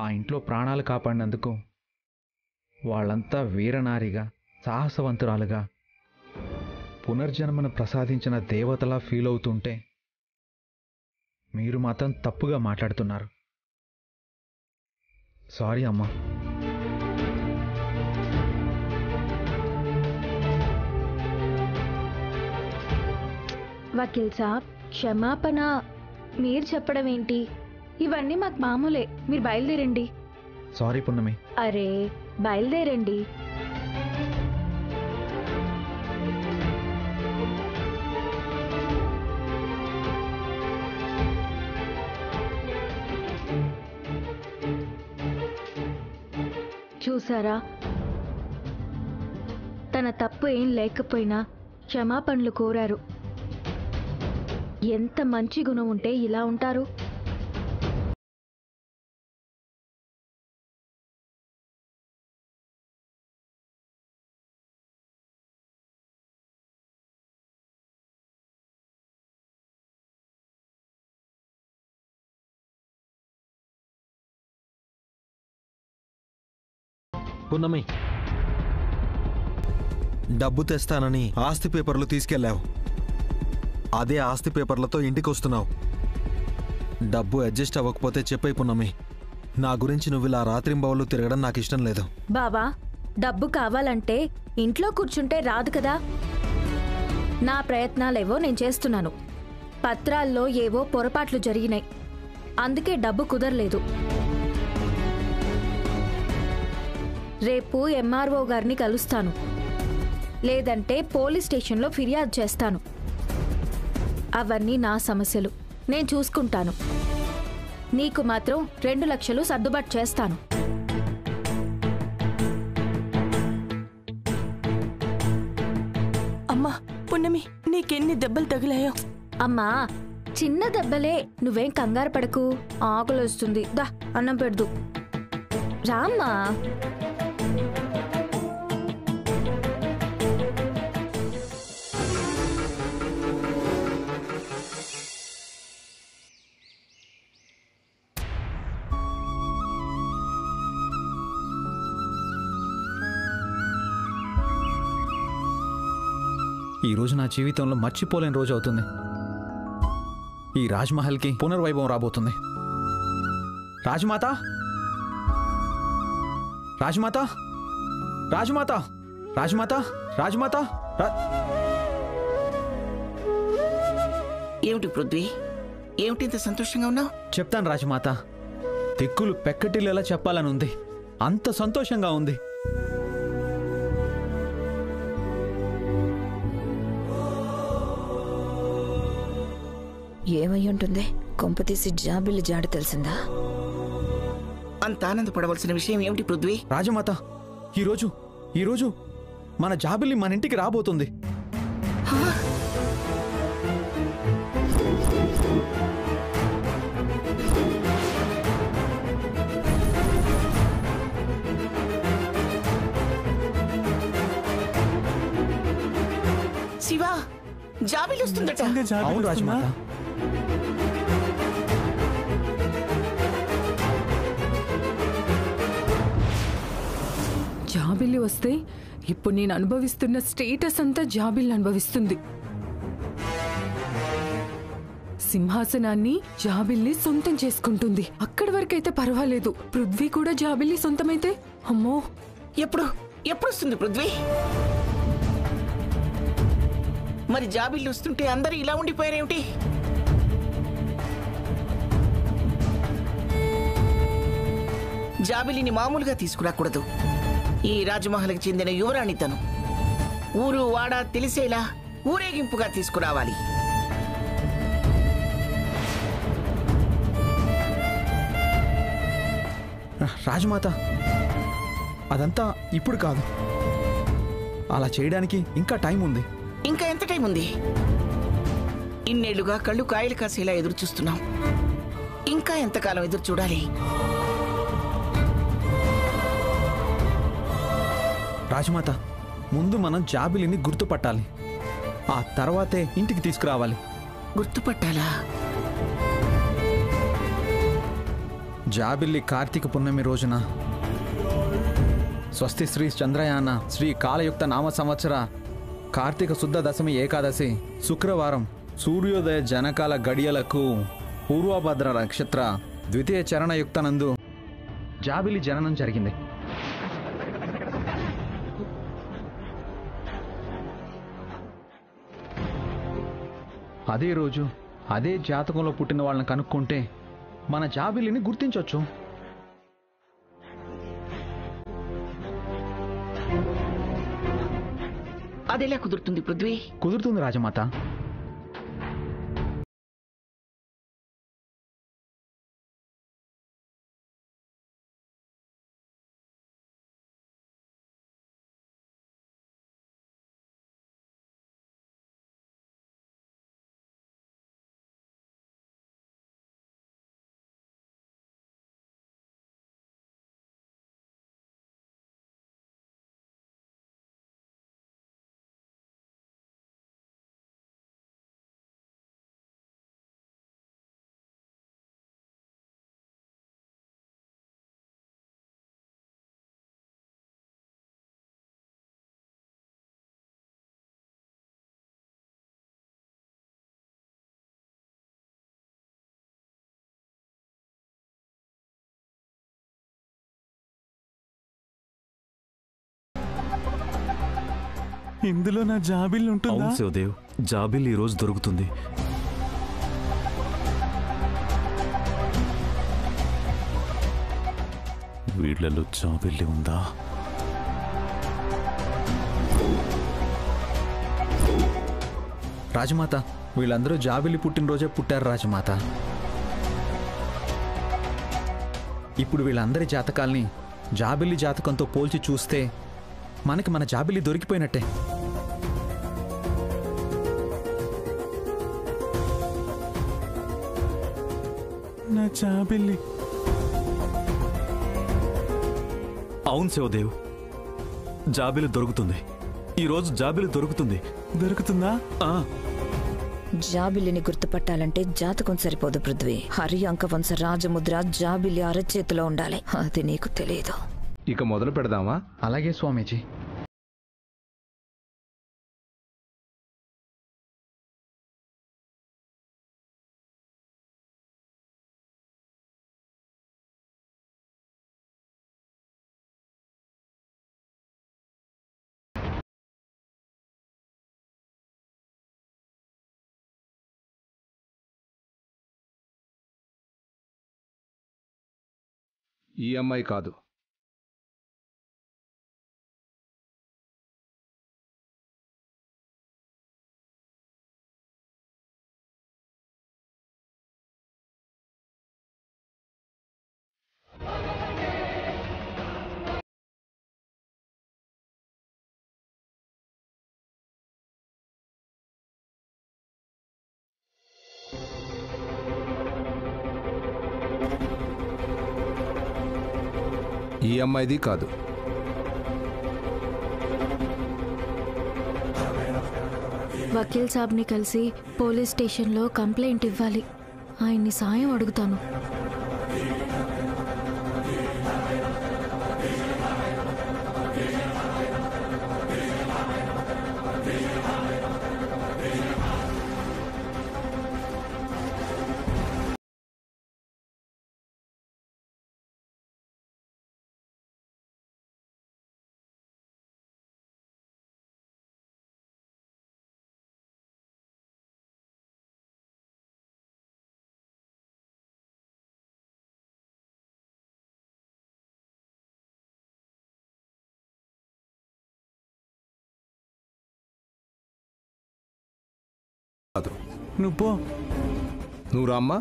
ఆ ఇంట్లో ప్రాణాలు కాపాడినందుకు వాళ్ళంతా వీరనారిగా, సాహసవంతురాలుగా, పునర్జన్మను ప్రసాదించిన దేవతలా ఫీల్ అవుతుంటే మీరు మాత్రం తప్పుగా మాట్లాడుతున్నారు. సారీ అమ్మా. వకీల్ సాబ్, క్షమాపణ మీరు చెప్పడం ఏంటి? ఇవన్నీ మాకు మామూలే. మీరు బయలుదేరండి. సారీ పున్నమి. అరే బయలుదేరండి. చూసారా, తన తప్పు ఏం లేకపోయినా క్షమాపణలు కోరారు. ఎంత మంచి గుణం ఉంటే ఇలా ఉంటారు? పున్నమి, డబ్బు తెస్తానని ఆస్తి పేపర్లు తీసుకెళ్లావు. అదే ఆస్తి పేపర్లతో ఇంటికి వస్తున్నావు. డబ్బు అడ్జస్ట్ అవ్వకపోతే చెప్పై పున్నమి. నా గురించి నువ్వు ఇలా రాత్రింబవళ్ళు తిరగడం నాకు ఇష్టం లేదు. బాబా, డబ్బు కావాలంటే ఇంట్లో కూర్చుంటే రాదు కదా. నా ప్రయత్నాలేవో నేను చేస్తున్నాను. పత్రాల్లో ఏవో పొరపాట్లు జరిగినాయి, అందుకే డబ్బు కుదరలేదు. రేపు ఎంఆర్ఓ గారిని కలుస్తాను, లేదంటే పోలీస్ స్టేషన్లో ఫిర్యాదు చేస్తాను. అవన్నీ నా సమస్యలు, నేను చూసుకుంటాను. నీకు మాత్రం 2 లక్షలు సర్దుబాటు చేస్తాను. అమ్మా పున్నమి, నీకెన్ని దెబ్బలు తగిలాయో. అమ్మా, చిన్న దెబ్బలే, నువ్వేం కంగారు పడకు. ఆకలి వస్తుంది, దా అన్నం పెడదు. రామ్మా. ఈ రోజు నా జీవితంలో మర్చిపోలేని రోజు అవుతుంది. ఈ రాజ్మహల్కి పునర్వైభవం రాబోతుంది. రాజమాత, రాజమాత, రాజమాత, రాజమాత, రాజమాత. ఏమిటి పృథ్వీ, ఏమిటి ఇంత సంతోషంగా ఉన్నావు? చెప్తాను రాజమాత. దిక్కులు పెక్కటిల్లేలా చెప్పాలని ఉంది. అంత సంతోషంగా ఉంది. ఏమై ఉంటుంది? కొంపతీసి జాబిల్లి జాడ తెలిసిందా? అంత ఆనందపడవలసిన విషయం ఏమిటి పృథ్వీ? రాజమాత, ఈరోజు మన జాబిల్లి మన ఇంటికి రాబోతుంది. శివ, జాబిల్లి వస్తుందట. అవును రాజమాత. జాబిల్లి వస్తే ఇప్పుడు నేను అనుభవిస్తున్న స్టేటస్ అంతా జాబిల్లి అనుభవిస్తుంది. సింహాసనాన్ని జాబిల్లి సొంతం చేసుకుంటుంది. అక్కడి వరకైతే పర్వాలేదు. పృథ్వీ కూడా జాబిల్లి సొంతమైతే అమ్మో. ఎప్పుడు వస్తుంది పృథ్వీ? మరి జాబిల్లి వస్తుంటే అందరూ ఇలా ఉండిపోయారేమిటి? జాబిలిని మామూలుగా తీసుకురాకూడదు. ఈ రాజమహల్కి చెందిన యువరాణి తను. ఊరు వాడ తెలిసేలా ఊరేగింపుగా తీసుకురావాలి. రాజమాత, అదంతా ఇప్పుడు కాదు. అలా చేయడానికి ఇంకా టైం ఉంది. ఇంకా ఎంత టైం ఉంది? ఇన్నేళ్లుగా కళ్ళు కాయలు కాసేలా ఎదురు చూస్తున్నాం. ఇంకా ఎంతకాలం ఎదురు చూడాలి? రాజమాత, ముందు మనం జాబిలిని గుర్తుపట్టాలి. ఆ తర్వాతే ఇంటికి తీసుకురావాలి. గుర్తుపట్టాలా? జాబిల్లి కార్తీక పున్నమి రోజున స్వస్తి శ్రీ చంద్రయాన శ్రీ కాలయుక్త నామ సంవత్సర కార్తీక శుద్ధ దశమి ఏకాదశి శుక్రవారం సూర్యోదయ జనకాల గడియలకు పూర్వభద్ర నక్షత్ర ద్వితీయ చరణయుక్తనందు జాబిలి జననం జరిగింది. అదే రోజు అదే జాతకంలో పుట్టిన వాళ్ళని కనుక్కుంటే మన జాబిలిని గుర్తించవచ్చు. అదెలా కుదురుతుంది పృథ్వీ? కుదురుతుంది రాజమాత. ఇందులో నా జాబిల్ ఉంటుందా? అవును శివదేవ్, జాబిల్ ఈ రోజు దొరుకుతుంది. వీళ్లలో జాబిల్లి ఉందా? రాజమాత, వీళ్ళందరూ జాబిలి పుట్టినరోజే పుట్టారు రాజమాత. ఇప్పుడు వీళ్ళందరి జాతకాల్ని జాబిలి జాతకంతో పోల్చి చూస్తే మనకి మన జాబిలి దొరికిపోయినట్టే. నా జాబిల్లి. అవును శివదేవ్, జాబిలి దొరుకుతుంది. ఈ రోజు జాబిలి దొరుకుతుంది. దొరుకుతుందా? జాబిలిని గుర్తుపట్టాలంటే జాతకం సరిపోదు పృథ్వీ. హరి అంకవంశ రాజముద్ర జాబిలి అరచేతిలో ఉండాలి. అది నీకు తెలియదు. ఇక మొదలు పెడదామా? అలాగే స్వామీజీ. ఈ అమ్మాయి కాదు. ఈ అమ్మాయిది కాదు. వకీల్ సాబ్ని కలిసి పోలీస్ స్టేషన్లో కంప్లైంట్ ఇవ్వాలి. ఆయన్ని సాయం అడుగుతాను. నువ్వు పో. నువ్వు రామ్మా.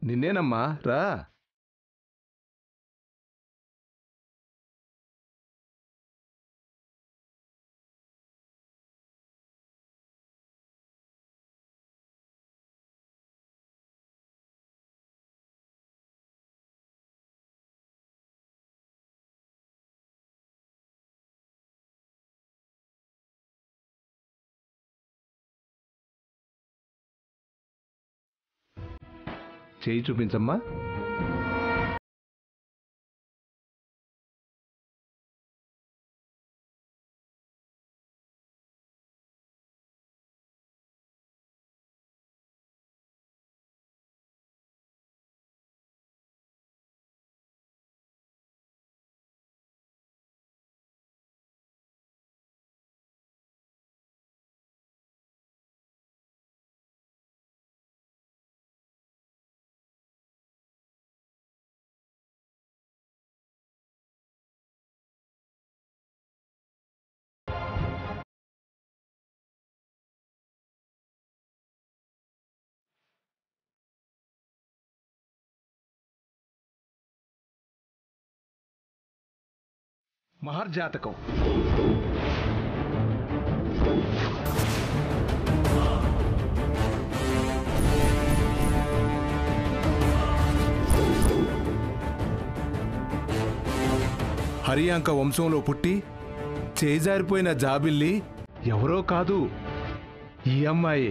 నిన్నేనమ్మా, రా. చేయి చూపించమ్మా. మహర్జాతకం. హరియాంక వంశంలో పుట్టి చేజారిపోయిన జాబిల్లి ఎవరో కాదు, ఈ అమ్మాయి.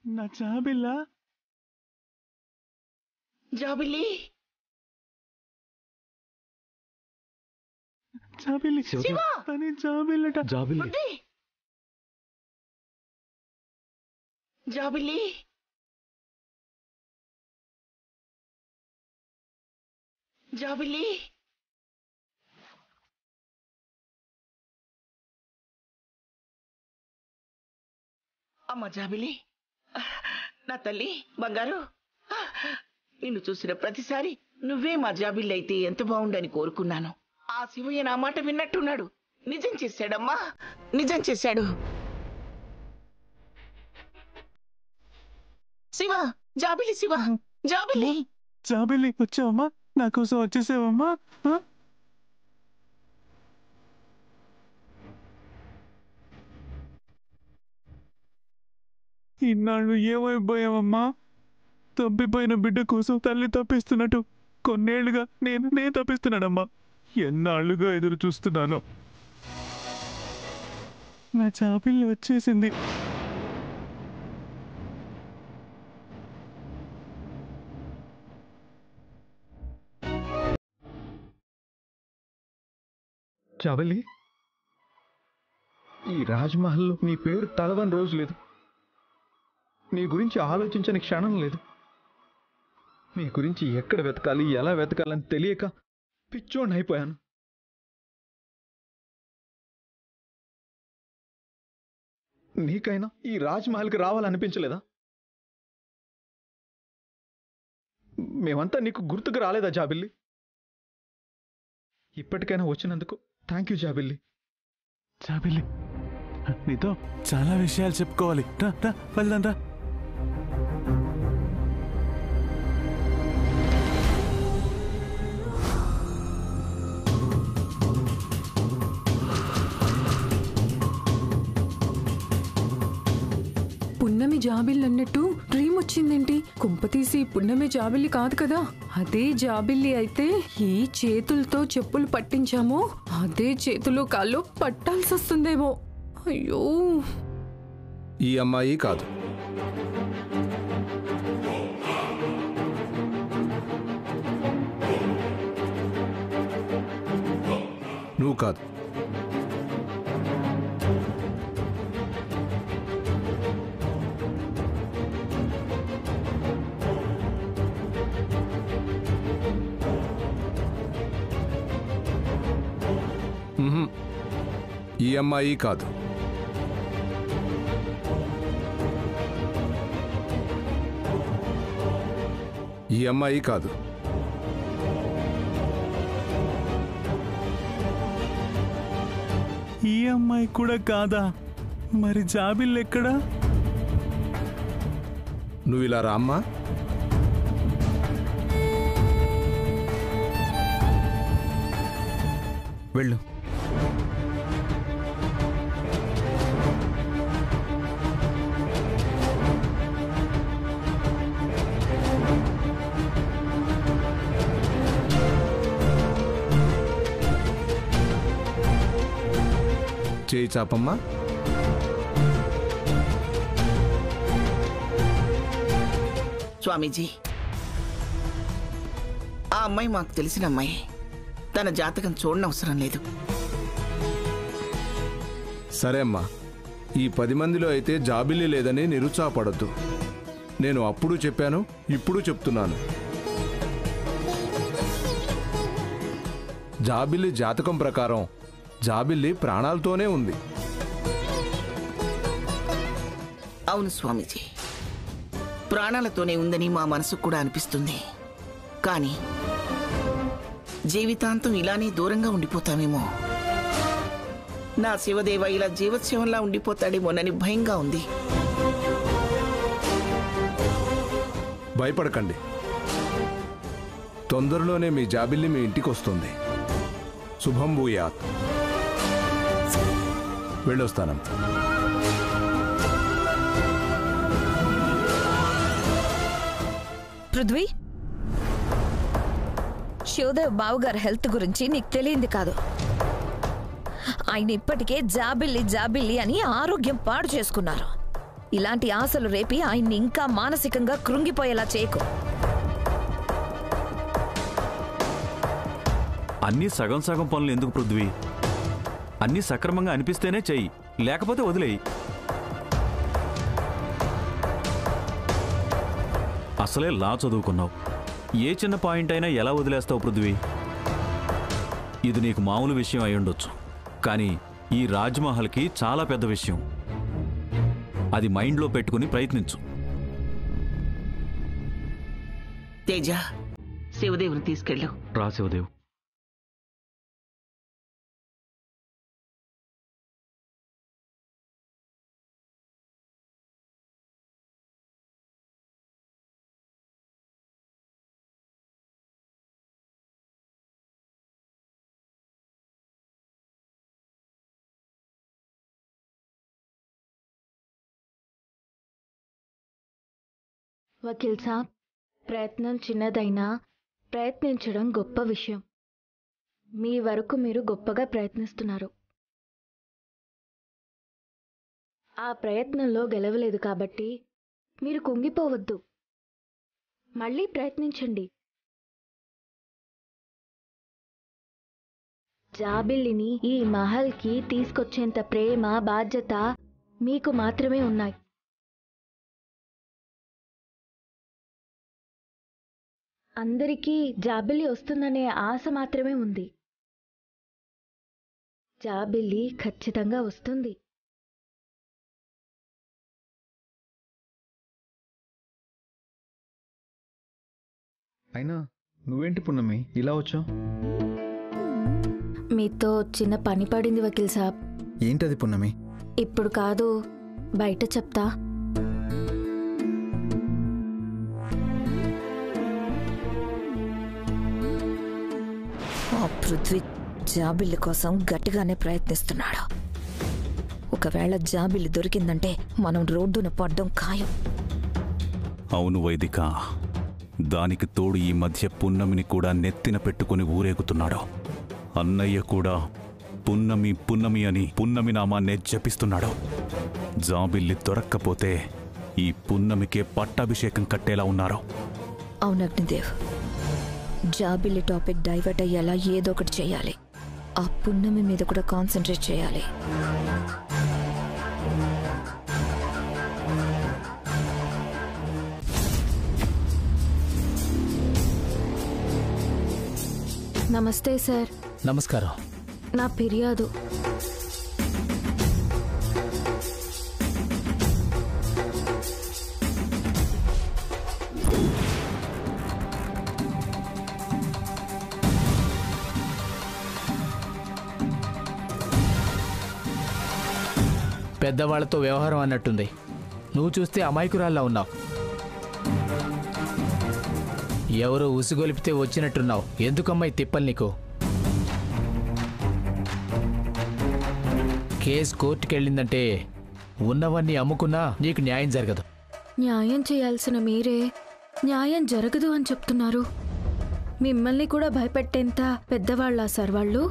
నా జాబిల్లా. జాబిల్లి జాబిల్లి అని జాబిల్లట. జాబిల్లి జాబిల్లి జాబిల్లి అమ్మ జాబిల్లి, నా తల్లి బంగారు, నిన్ను చూసిన ప్రతిసారి నువ్వే మా జాబిల్లి అయితే ఎంత బాగుండని కోరుకున్నాను. ఆ శివయ్య నా మాట విన్నట్టున్నాడు. నిజం చేశాడమ్మా, నిజం చేశాడు. శివ, జాబిల్లి, శివ, జాబిల్లి. జాబిల్లి వచ్చావమ్మా, నా కోసం వచ్చేసావమ్మా. ఇన్నాళ్ళు ఏమైపోయావమ్మా? తప్పిపోయిన బిడ్డ కోసం తల్లి తప్పిస్తున్నట్టు కొన్నేళ్లుగా నేను తప్పిస్తున్నానమ్మా. ఎన్నాళ్ళుగా ఎదురు చూస్తున్నాను. నా జాబిల్లి వచ్చేసింది. జాబిల్లి, ఈ రాజ్మహల్లో నీ పేరు తలవని రోజు లేదు. నీ గురించి ఆలోచించని క్షణం లేదు. నీ గురించి ఎక్కడ వెతకాలి, ఎలా వెతకాలని తెలియక పిచ్చోడిని అయిపోయాను. నీకైనా ఈ రాజ్మహల్కి రావాలనిపించలేదా? మేమంతా నీకు గుర్తుకు రాలేదా జాబిల్లి? ఇప్పటికైనా వచ్చినందుకు థ్యాంక్ యూ జాబిల్లి. జాబిల్లి, నీతో చాలా విషయాలు చెప్పుకోవాలి. రా రా, వెళ్దాం రా. పున్నమి జాబిల్లి అన్నట్టు డ్రీమ్ వచ్చిందేంటి? కుంపతీసి పున్నమి జాబిల్లి కాదు కదా. అదే జాబిల్లి అయితే ఈ చేతులతో చెప్పులు పట్టించామో అదే చేతులు కాళ్ళు పట్టాల్సి వస్తుందేమో. అయ్యో, ఈ అమ్మాయి కాదు. నువ్వు కాదు. ఈ అమ్మాయి కాదు. ఈ అమ్మాయి కాదు. ఈ అమ్మాయి కూడా కాదా? మరి జాబిల్లి ఎక్కడా? నువ్వు ఇలా రామ్మా. వెళ్ళు. చేయి చాపమ్మా. స్వామీజీ, ఆ అమ్మాయి మాకు తెలిసిన అమ్మాయి. తన జాతకం చూడనవసరం లేదు. సరే అమ్మా, ఈ 10 మందిలో అయితే జాబిల్లి లేదని నిరుత్సాహపడొద్దు. నేను అప్పుడు చెప్పాను, ఇప్పుడు చెప్తున్నాను. జాబిల్లి జాతకం ప్రకారం జాబిల్లి ప్రాణాలతోనే ఉంది. అవును స్వామీజీ, ప్రాణాలతోనే ఉందని మా మనసుకు కూడా అనిపిస్తుంది. కానీ జీవితాంతం ఇలానే దూరంగా ఉండిపోతామేమో. నా శివదేవ ఇలా జీవత్సవంలా ఉండిపోతాడేమోనని భయంగా ఉంది. భయపడకండి, తొందరలోనే మీ జాబిల్లి మీ ఇంటికి వస్తుంది. శుభం భూయాత్. వెళ్ళొస్తానమ్మా. పృథ్వీ, శివదేవ్ బావగారి హెల్త్ గురించి నీకు తెలియంది కాదు. ఆయన ఇప్పటికే జాబిల్లి జాబిల్లి అని ఆరోగ్యం పాడు చేసుకున్నారు. ఇలాంటి ఆశలు రేపి ఆయన్ని ఇంకా మానసికంగా కృంగిపోయేలా చేయకు. అన్నీ సగం సగం పనులు ఎందుకు పృథ్వీ? అన్నీ సక్రమంగా అనిపిస్తేనే చెయ్యి, లేకపోతే వదిలేయి. అసలే లా చదువుకున్నావు, ఏ చిన్న పాయింట్ అయినా ఎలా వదిలేస్తావు పృథ్వీ? ఇది నీకు మామూలు విషయం అయి ఉండొచ్చు, కానీ ఈ రాజ్మహల్కి చాలా పెద్ద విషయం. అది మైండ్లో పెట్టుకుని ప్రయత్నించు. తేజ, శివదేవుని తీసుకెళ్ళు. రా శివదేవ్. వకీల్ సాబ్, ప్రయత్నం చిన్నదైనా ప్రయత్నించడం గొప్ప విషయం. మీ వరకు మీరు గొప్పగా ప్రయత్నిస్తున్నారు. ఆ ప్రయత్నంలో గెలవలేదు కాబట్టి మీరు కుంగిపోవద్దు. మళ్ళీ ప్రయత్నించండి. జాబిల్లిని ఈ మహల్కి తీసుకొచ్చేంత ప్రేమ, బాధ్యత మీకు మాత్రమే ఉన్నాయి. అందరికీ జాబిల్లి వస్తుందనే ఆశ మాత్రమే ఉంది. జాబిల్లి ఖచ్చితంగా వస్తుంది. అయినా నువ్వేంటి పున్నమి ఇలా వచ్చావు? మీతో చిన్న పని పడింది వకీల్ సాబ్. ఏంటది పున్నమి? ఇప్పుడు కాదు, బయట చెప్తా. పృథ్వీ జాబిల్లి కోసం గట్టిగానే ప్రయత్నిస్తున్నాడు. ఒకవేళ జాబిల్లి దొరికిందంటే మనం రోడ్డున పడ్డం ఖాయం. అవును వైదిక, దానికి తోడు ఈ మధ్య పున్నమిని కూడా నెత్తిన పెట్టుకుని ఊరేగుతున్నాడు. అన్నయ్య కూడా పున్నమి పున్నమి అని పున్నమి నామాన్నే జపిస్తున్నాడు. జాబిల్లి దొరక్కపోతే ఈ పున్నమికే పట్టాభిషేకం కట్టేలా ఉన్నారు. అవును అగ్నిదేవ్, జాబిల్లి టాపిక్ డైవర్ట్ అయ్యేలా ఏదో ఒకటి చేయాలి. ఆ పున్నమి మీద కూడా కాన్సన్ట్రేట్ చేయాలి. నమస్తే సార్. నమస్కారం. నా ఫిర్యాదు. పెద్దవాళ్లతో వ్యవహారం అన్నట్టుంది. నువ్వు చూస్తే అమాయకురాల్లా ఉన్నావు. ఎవరో ఉసిగొలిపితే వచ్చినట్టున్నావు. ఎందుకమ్మాయి తిప్పలు నీకు? కేసు కోర్టుకెళ్ళిందంటే ఉన్నవన్నీ అమ్ముకున్నా నీకు న్యాయం జరగదు. న్యాయం చేయాల్సిన మీరే న్యాయం జరగదు అని చెప్తున్నారు. మిమ్మల్ని కూడా భయపెట్టేంత పెద్దవాళ్ళ సార్ వాళ్ళు?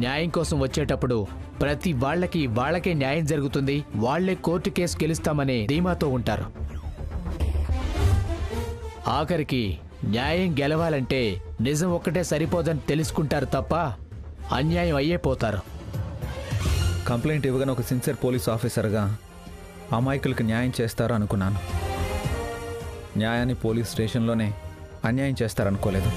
న్యాయం కోసం వచ్చేటప్పుడు ప్రతి వాళ్ళకే న్యాయం జరుగుతుంది, వాళ్లే కోర్టు కేసు గెలుస్తామనే ధీమాతో ఉంటారు. ఆఖరికి న్యాయం గెలవాలంటే నిజం ఒక్కటే సరిపోదని తెలుసుకుంటారు తప్ప అన్యాయం అయ్యే పోతారు. కంప్లైంట్ ఇవ్వగానే ఒక సిన్సియర్ పోలీస్ ఆఫీసర్గా అమాయకులకు న్యాయం చేస్తారు అనుకున్నాను. న్యాయాన్ని పోలీస్ స్టేషన్లోనే అన్యాయం చేస్తారనుకోలేదు.